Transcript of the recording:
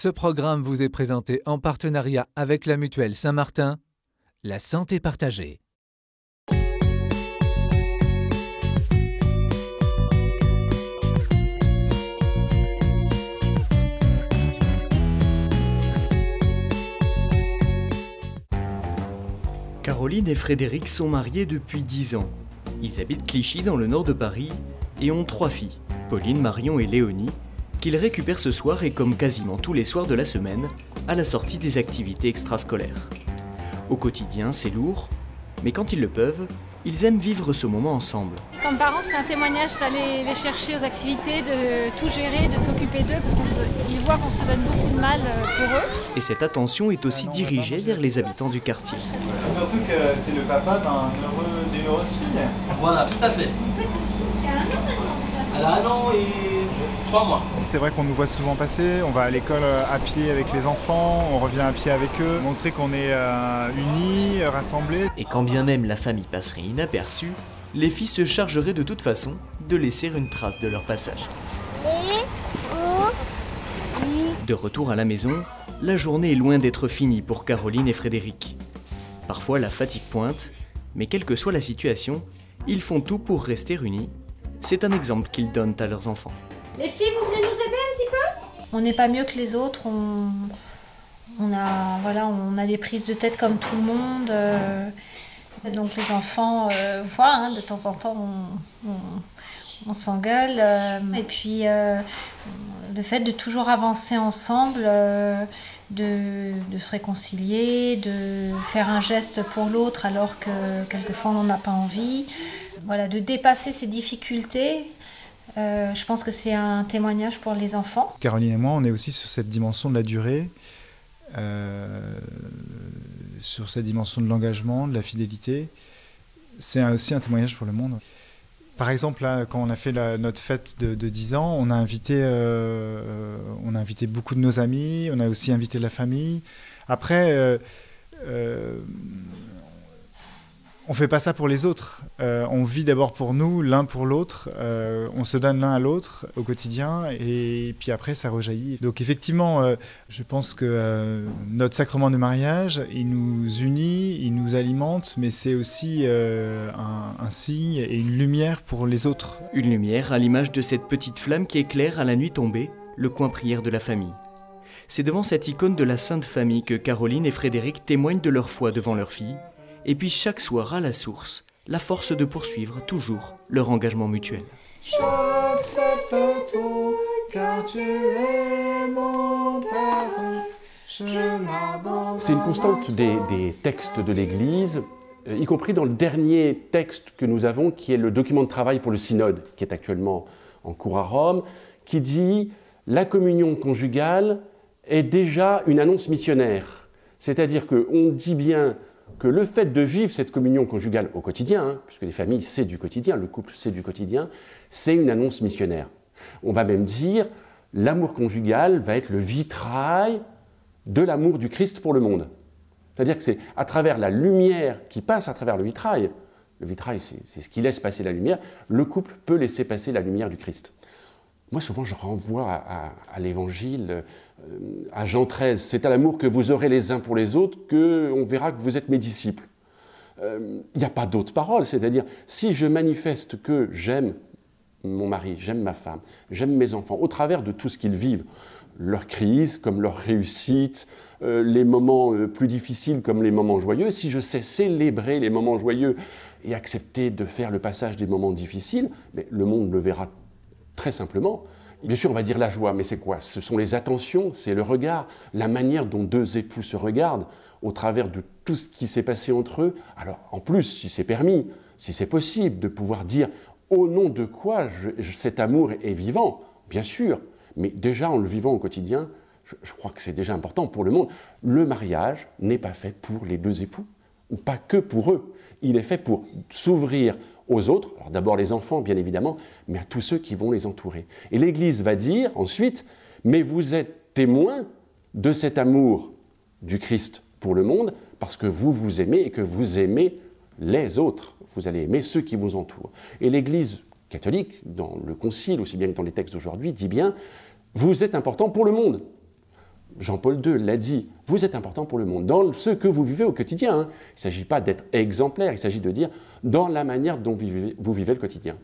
Ce programme vous est présenté en partenariat avec la Mutuelle Saint-Martin, la santé partagée. Caroline et Frédéric sont mariés depuis 10 ans. Ils habitent Clichy dans le nord de Paris et ont 3 filles, Pauline, Marion et Léonie, qu'ils récupèrent ce soir et comme quasiment tous les soirs de la semaine, à la sortie des activités extrascolaires. Au quotidien, c'est lourd, mais quand ils le peuvent, ils aiment vivre ce moment ensemble. Comme parents, c'est un témoignage d'aller les chercher aux activités, de tout gérer, de s'occuper d'eux, parce qu'ils voient qu'on se donne beaucoup de mal pour eux. Et cette attention est aussi dirigée vers les habitants du quartier. Surtout que c'est le papa d'une heureuse fille. Voilà, tout à fait. Elle a 1 an et 3 mois. C'est vrai qu'on nous voit souvent passer, on va à l'école à pied avec les enfants, on revient à pied avec eux, montrer qu'on est unis, rassemblés. Et quand bien même la famille passerait inaperçue, les filles se chargeraient de toute façon de laisser une trace de leur passage. De retour à la maison, la journée est loin d'être finie pour Caroline et Frédéric. Parfois la fatigue pointe, mais quelle que soit la situation, ils font tout pour rester unis. C'est un exemple qu'ils donnent à leurs enfants. Les filles, vous venez nous aider un petit peu? On n'est pas mieux que les autres, on a des prises de tête comme tout le monde. Donc les enfants voient, de temps en temps on s'engueule. Et puis le fait de toujours avancer ensemble, de se réconcilier, de faire un geste pour l'autre alors que quelquefois on n'en a pas envie. Voilà, de dépasser ces difficultés, je pense que c'est un témoignage pour les enfants. Caroline et moi, on est aussi sur cette dimension de la durée, sur cette dimension de l'engagement, de la fidélité. C'est aussi un témoignage pour le monde. Par exemple, là, quand on a fait notre fête de 10 ans, on a invité beaucoup de nos amis, on a aussi invité la famille. Après, on ne fait pas ça pour les autres. On vit d'abord pour nous, l'un pour l'autre. On se donne l'un à l'autre au quotidien et puis après, ça rejaillit. Donc effectivement, je pense que notre sacrement de mariage, il nous unit, il nous alimente, mais c'est aussi un signe et une lumière pour les autres. Une lumière à l'image de cette petite flamme qui éclaire à la nuit tombée le coin prière de la famille. C'est devant cette icône de la Sainte Famille que Caroline et Frédéric témoignent de leur foi devant leur fille. Et puis chaque soir à la source, la force de poursuivre toujours leur engagement mutuel. J'accepte tout, car tu es mon Père, je m'abandonne. C'est une constante des textes de l'Église, y compris dans le dernier texte que nous avons, qui est le document de travail pour le synode, qui est actuellement en cours à Rome, qui dit « La communion conjugale est déjà une annonce missionnaire ». C'est-à-dire qu'on dit bien que le fait de vivre cette communion conjugale au quotidien, puisque les familles c'est du quotidien, le couple c'est du quotidien, c'est une annonce missionnaire. On va même dire l'amour conjugal va être le vitrail de l'amour du Christ pour le monde. C'est-à-dire que c'est à travers la lumière qui passe à travers le vitrail c'est ce qui laisse passer la lumière, le couple peut laisser passer la lumière du Christ. Moi, souvent, je renvoie à l'Évangile, à Jean 13. C'est à l'amour que vous aurez les uns pour les autres qu'on verra que vous êtes mes disciples. Il n'y a pas d'autre parole. C'est-à-dire, si je manifeste que j'aime mon mari, j'aime ma femme, j'aime mes enfants, au travers de tout ce qu'ils vivent, leurs crises comme leurs réussites, les moments plus difficiles comme les moments joyeux, si je sais célébrer les moments joyeux et accepter de faire le passage des moments difficiles, mais le monde le verra très simplement. Bien sûr, on va dire la joie, mais c'est quoi? Ce sont les attentions, c'est le regard, la manière dont 2 époux se regardent au travers de tout ce qui s'est passé entre eux. Alors, en plus, si c'est permis, si c'est possible, de pouvoir dire au nom de quoi cet amour est vivant, bien sûr, mais déjà en le vivant au quotidien, je crois que c'est déjà important pour le monde. Le mariage n'est pas fait pour les 2 époux, ou pas que pour eux. Il est fait pour s'ouvrir aux autres, alors d'abord les enfants bien évidemment, mais à tous ceux qui vont les entourer. Et l'Église va dire ensuite, mais vous êtes témoins de cet amour du Christ pour le monde, parce que vous vous aimez et que vous aimez les autres. Vous allez aimer ceux qui vous entourent. Et l'Église catholique, dans le Concile, aussi bien que dans les textes d'aujourd'hui, dit bien, vous êtes important pour le monde. Jean-Paul II l'a dit, vous êtes important pour le monde, dans ce que vous vivez au quotidien. Hein. Il ne s'agit pas d'être exemplaire, il s'agit de dire dans la manière dont vous vivez le quotidien.